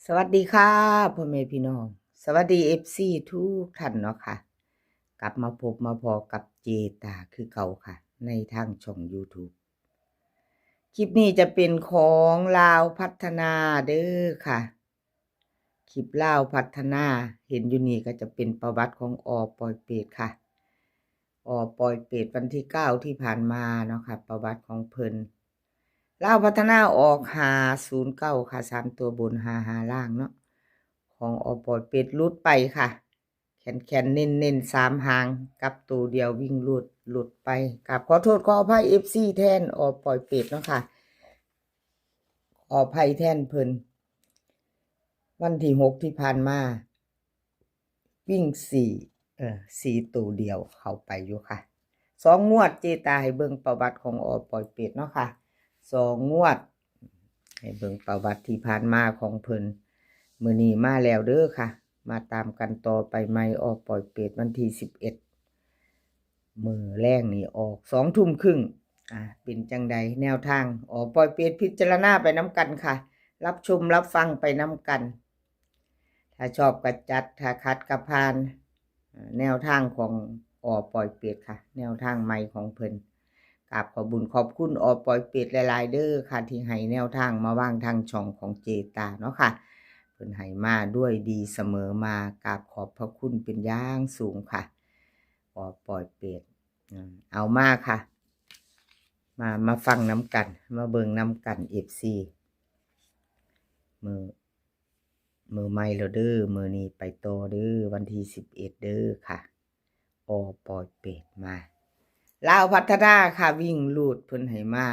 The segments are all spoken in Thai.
สวัสดีค่ะพ่อแม่พี่น้องสวัสดีFCทุกท่านเนาะค่ะกลับมาพบมาพอกับเจตาคือเก่าค่ะในทางช่อง YouTube คลิปนี้จะเป็นของลาวพัฒนาเด้อค่ะคลิปลาวพัฒนาเห็นอยู่นี่ก็จะเป็นประวัติของปอยเปรตค่ะปอยเปรตวันที่9ที่ผ่านมาเนาะค่ะประวัติของเพิ่นลาวพัฒนาออก509ค่ะ3ตัวบน55ล่างเนาะของปอยเปรตหลุดไปค่ะแขนเน้น3หางกับตัวเดียววิ่งหลุดไปกับขอโทษขออภัย FC แทนปอยเปรตเนาะค่ะขออภัยแทนเพิ่นวันที่6ที่ผ่านมาวิ่ง4ตัวเดียวเข้าไปอยู่ค่ะ2 งวดเจตาให้เบิ่งประวัติของปอยเปรตเนาะค่ะ2 งวดให้เบิ่งประวัติที่ผ่านมาของเพิ่นมื้อนี้มาแล้วเด้อค่ะมาตามกันต่อไปใหม่ปอยเปรตวันที่11มื้อแรงนี่ออก2 ทุ่มครึ่งเป็นจังใดแนวทางปอยเปรตพิจารณาไปน้ำกันค่ะรับชมรับฟังไปน้ำกันถ้าชอบก็จัดถ้าคัดก็ผ่านแนวทางของปอยเปรตค่ะแนวทางใหม่ของเพิ่นกราบขอบุญขอบคุณปอยเปรตหลายๆเด้อค่ะที่ให้แนวทางมาวางทางช่องของเจตาเนาะค่ะเพิ่นให้มาด้วยดีเสมอมากราบขอบพระคุณเป็นอย่างสูงค่ะปอยเปรตเอามาค่ะมาฟังน้ำกันมาเบิ่งน้ำกัน FC มือใหม่แล้วเด้อมือนี้ไปต่อเด้อวันที่11เด้อค่ะปอยเปรตมาลาวพัฒนาค่ะวิ่งลูดเพิ่นให้มา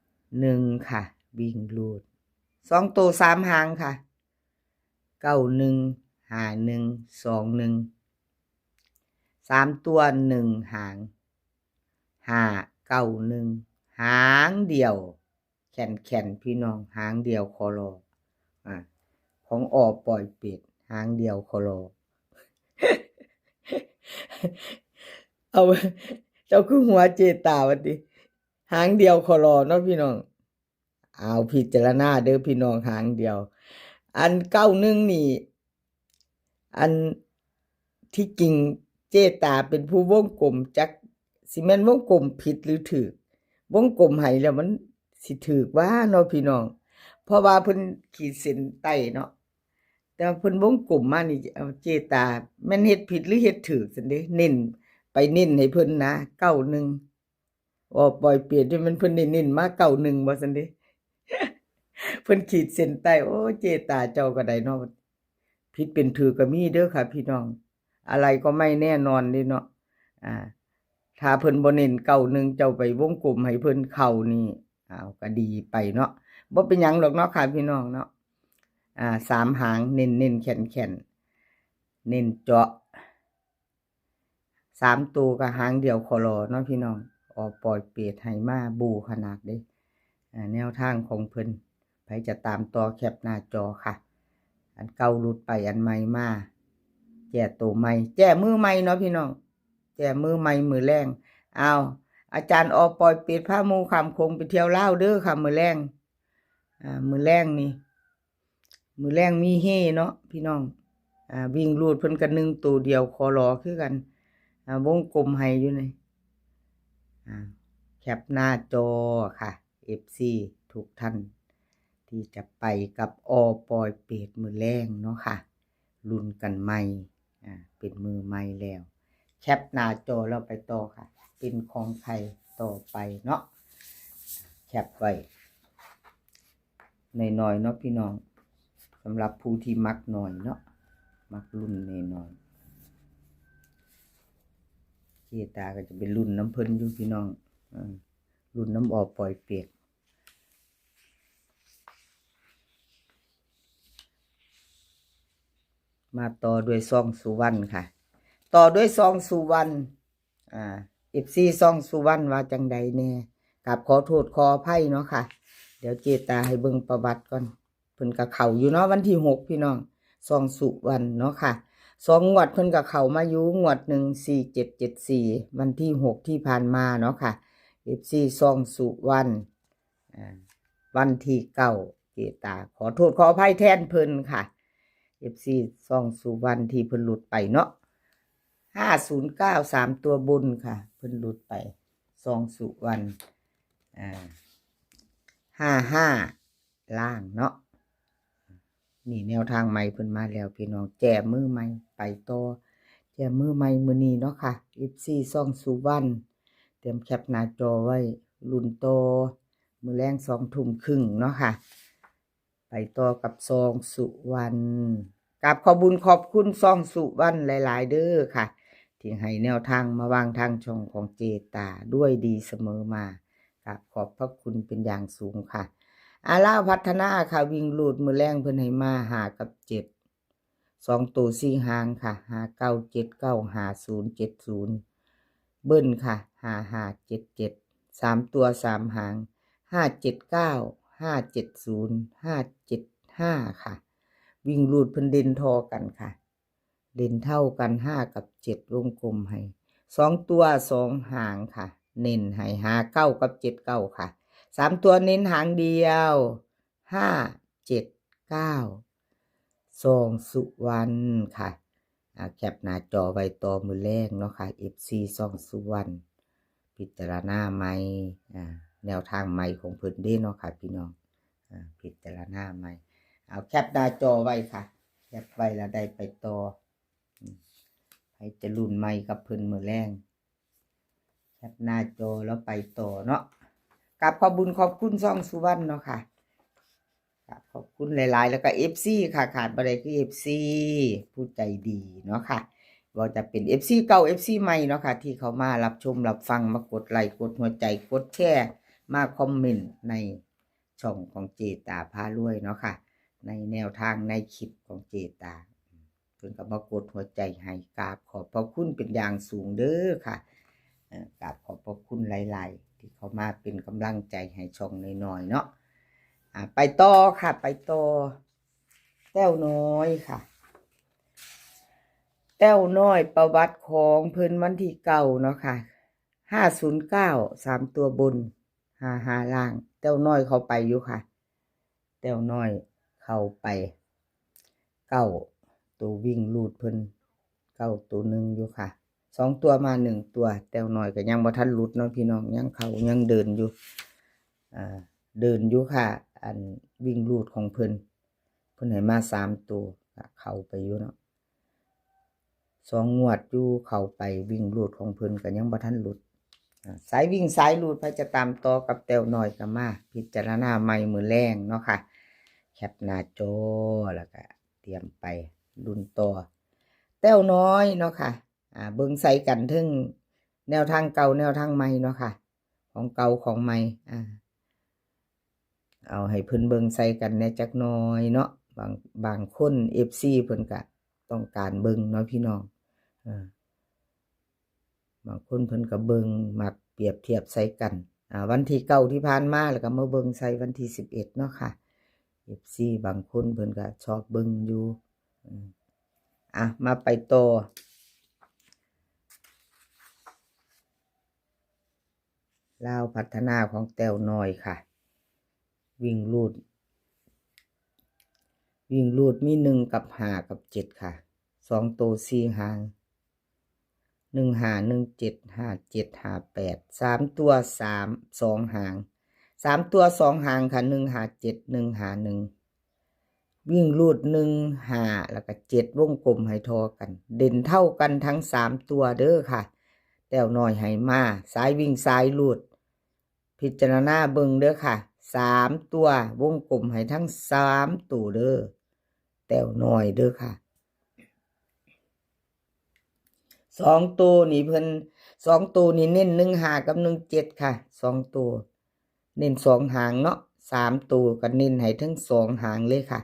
1ค่ะวิ่งลูด2ตัว3หางค่ะ915121 3ตัว1หาง591หางเดียวแขนพี่น้องหางเดียวคอรอของปอยเปรตหางเดียวคอรอ เอาเจ้าคือหัวเจตาวันดิหางเดียวคอรอเนาะพี่น้องเอาพิจารณาเด้อพี่น้องหางเดียวอัน91นี่อันที่จริงเจตาเป็นผู้วงกลมจักสิแม่นวงกลมผิดหรือถูกวงกลมให้แล้วมันสิถูกว่าเนาะพี่น้องเพราะว่าเพิ่นขีดเส้นใต้เนาะแต่เพิ่นวงกลมมานี่เจตาแม่นเฮ็ดผิดหรือเฮ็ดถูกซั่นเด้เน้นไปเน้นให้เพิ่นนะ91ปล่อยเปลี่ยนที่มันเพิ่นเน้นมา91บ่ซั่นเด้เพิ่นขีดเส้นใต้โอ้เจตาเจ้าก็ได้เนาะผิดเป็นถูกก็มีเด้อค่ะพี่น้องอะไรก็ไม่แน่นอนเด้เนาะถ้าเพิ่นบ่เน้น91เจ้าไปวงกลมให้เพิ่นเข้านี่ก็ดีไปเนาะบ่เป็นหยังดอกเนาะค่ะพี่น้องเนาะ3หางเน้นแข็งเน้นเจาะ3ตัวก็หางเดียวคอรอเนาะพี่น้องปล่อยเปรตให้มาบูขนาดเด้แนวทางของเพิ่นไผจะตามต่อแคปหน้าจอค่ะอันเก่าหลุดไปอันใหม่มาแก้ตัวใหม่แก้มือใหม่เนาะพี่น้องแก้มือใหม่มือแรงอาจารย์ปล่อยเปรตพาหมู่คำคงไปเที่ยวลาวเด้อค่ะมือแรงมือแรงนี่มือแรงมีเฮเนาะพี่น้องวิ่งรูดเพิ่นกัน1ตัวเดียวคอรอคือกันวงกลมให้อยู่นี่แคปหน้าจอค่ะ FC ทุกท่านที่จะไปกับปอยเปรตมือแรงเนาะค่ะลุ้นกันใหม่เป็นมือใหม่แล้วแคปหน้าจอแล้วไปต่อค่ะเป็นของใครต่อไปเนาะแคปไว้น้อยๆเนาะพี่น้องสำหรับผู้ที่มักหน่อยเนาะมักรุ่นน้อยเจตาก็จะเป็นรุ่นน้ำเพิ่นอยู่พี่น้องรุ่นน้ำปล่อยเปรตมาต่อด้วยซองสุวรรณค่ะต่อด้วยซองสุวรรณFC ซองสุวรรณว่าจังใดแน่กับขอโทษขออภัยเนาะค่ะเดี๋ยวเจตาให้เบิ่งประวัติก่อนเพิ่นก็เข้าอยู่เนาะวันที่6พี่น้องซองสุวรรณเนาะค่ะ2 งวดเพิ่นก็เข้ามาอยู่งวด14774วันที่6ที่ผ่านมาเนาะค่ะ FC ซองสุวรรณวันที่9 เจตาขอโทษขออภัยแทนเพิ่นค่ะ FC ซ่องสุวรรณที่เพิ่นหลุดไปเนาะ509 3ตัวบนค่ะเพิ่นหลุดไปซ่องสุวรรณ55ล่างเนาะนี่แนวทางใหม่เพิ่นมาแล้วพี่น้องแจมือใหม่ไปต่อแจมือใหม่มื้อนี้เนาะค่ะ FC ซ่องสุวรรณเตรียมแคปหน้าจอไว้ลุ้นต่อมื้อแลง2 ทุ่มครึ่งเนาะค่ะไปต่อกับซองสุวรรณกับขอบุญขอบคุณซองสุวรรณหลายๆเด้อค่ะที่ให้แนวทางมาวางทางช่องของเจตาด้วยดีเสมอมากับขอบพระคุณเป็นอย่างสูงค่ะอาล่าพัฒนาค่ะวิ่งลูดมือแรงเพิ่นให้มา5 กับ 7 2 ตัว4 หางค่ะ5 9 7 9 5 0 7 0เบิ้ลค่ะ5 5 7 7 3 ตัว3 หาง5 7 9 5 7 0 5 7 5ค่ะวิ่งลูดเพิ่นเด่นทอกันค่ะเด่นเท่ากัน5 กับ 7วงกลมให้2 ตัว2 หางค่ะเน้นให้5 9 กับ 7 9ค่ะ3 ตัวเน้นหางเดียว5 7 9ซองสุวรรณค่ะแคปหน้าจอไว้ต่อมือแรกเนาะค่ะ FC ซองสุวรรณพิจารณาใหม่แนวทางใหม่ของเพิ่นเด้เนาะค่ะพี่น้องพิจารณาใหม่เอาแคปหน้าจอไว้ค่ะแคปไว้แล้วได้ไปต่อให้จะรุ่นใหม่กับเพิ่นมือแรงแคปหน้าจอแล้วไปต่อเนาะกับขอบบุญขอบคุณซองสุวรรณเนาะค่ะขอบคุณหลายๆแล้วก็ FC ค่ะขาดบ่ได้คือ FC ผู้ใจดีเนาะค่ะว่าจะเป็น FC เก่า FC ใหม่เนาะค่ะที่เขามารับชมรับฟังมากดไลค์กดหัวใจกดแชร์มาคอมเมนต์ในช่องของเจตาพารวยเนาะค่ะในแนวทางในคลิปของเจตาเพิ่นก็มากดหัวใจให้กราบขอบพระคุณเป็นอย่างสูงเด้อค่ะกราบขอบพระคุณหลายๆที่เขามาเป็นกำลังใจให้ช่องน้อยๆเนาะไปต่อค่ะไปต่อแต้วน้อยค่ะแต้วน้อยประวัติของเพิ่นวันที่เก่าเนาะค่ะ509 3ตัวบน55ล่างแต้วน้อยเข้าไปอยู่ค่ะแต้วน้อยเข้าไป9ตัววิ่งลูดเพิ่น9ตัวหนึ่งอยู่ค่ะ2ตัวมา1ตัวแต้วน้อยก็ยังบ่ทันหลุดเนาะพี่น้องยังเข้ายังเดินอยู่เดินอยู่ค่ะอันวิ่งลูดของเพิ่นให้มา3ตัวเข้าไปอยู่เนาะ2 งวดอยู่เข้าไปวิ่งลูดของเพิ่นก็ยังบ่ทันหลุดสายวิ่งสายลูดพระจะตามต่อกับแต้วน้อยก็มาพิจารณาใหม่มื้อแรงเนาะค่ะแคปหน้าจอแล้วก็เตรียมไปลุ้นต่อแต้วน้อยเนาะค่ะเบิ่งใส่กันถึงแนวทางเก่าแนวทางใหม่เนาะค่ะของเก่าของใหม่เอาให้เพิ่นเบิ่งใส่กันแน่จักหน่อยเนาะบางคน FC เพิ่นก็ต้องการเบิ่งเนาะพี่น้องบางคนเพิ่นก็เบิ่งมักเปรียบเทียบใส่กันวันที่9ที่ผ่านมาแล้วก็มาเบิ่งใส่วันที่11เนาะค่ะ FC บางคนเพิ่นก็ชอบเบิ่งอยู่มาไปต่อลาวพัฒนาของแต้วน้อยค่ะวิ่งลูดมี1กับ5กับ7ค่ะ2ตัว4หาง1 5 1 7 5 7 5 8 3ตัว2 หาง3ตัว2 หางค่ะ1 5 7 1 5 1วิ่งลูด1 5แล้วก็7วงกลมให้ทอกันเด่นเท่ากันทั้ง3ตัวเด้อค่ะแต้วน้อยให้มาสายวิ่งสายลูดพิจารณาเบิ่งเด้อค่ะ3ตัววงกลมให้ทั้ง3ตัวเด้อแต้วน้อยเด้อค่ะ2ตัวนี่เพิ่น2ตัวนี่เน้น1 5กับ1 7ค่ะ2ตัวเน้น2 หางเนาะ3ตัวก็เน้นให้ทั้ง2 หางเลยค่ะ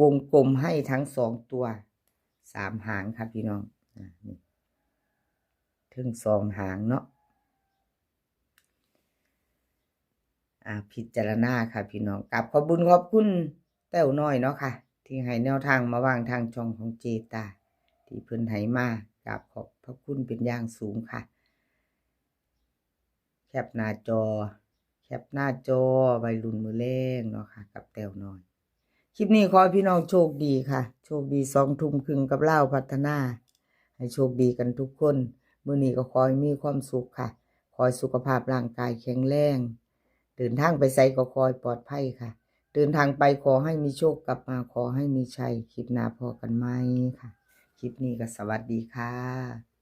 วงกลมให้ทั้ง2ตัว3 หางค่ะพี่น้องนี่ถึง2 หางเนาะพิจารณาค่ะพี่น้องกับขอบบุญขอบคุณแต้วน้อยเนาะค่ะที่ให้แนวทางมาวางทางช่องของเจตาที่เพิ่นให้มากับขอบพระคุณเป็นอย่างสูงค่ะแคปหน้าจอไว้รุ่นมือแรงเนาะค่ะกับแต้วน้อย คลิปนี้ขอให้พี่น้องโชคดีค่ะ โชคดี20:30กับเล่าวพัฒนา ให้โชคดีกันทุกคนมื้อนี้ก็ขอให้มีความสุขค่ะ ขอให้สุขภาพร่างกายแข็งแรง เดินทางไปไสก็ขอให้ปลอดภัยค่ะ เดินทางไปขอให้มีโชคกลับมาขอให้มีชัย คลิปหน้าพอกันไหมค่ะ คลิปนี้ก็สวัสดีค่ะ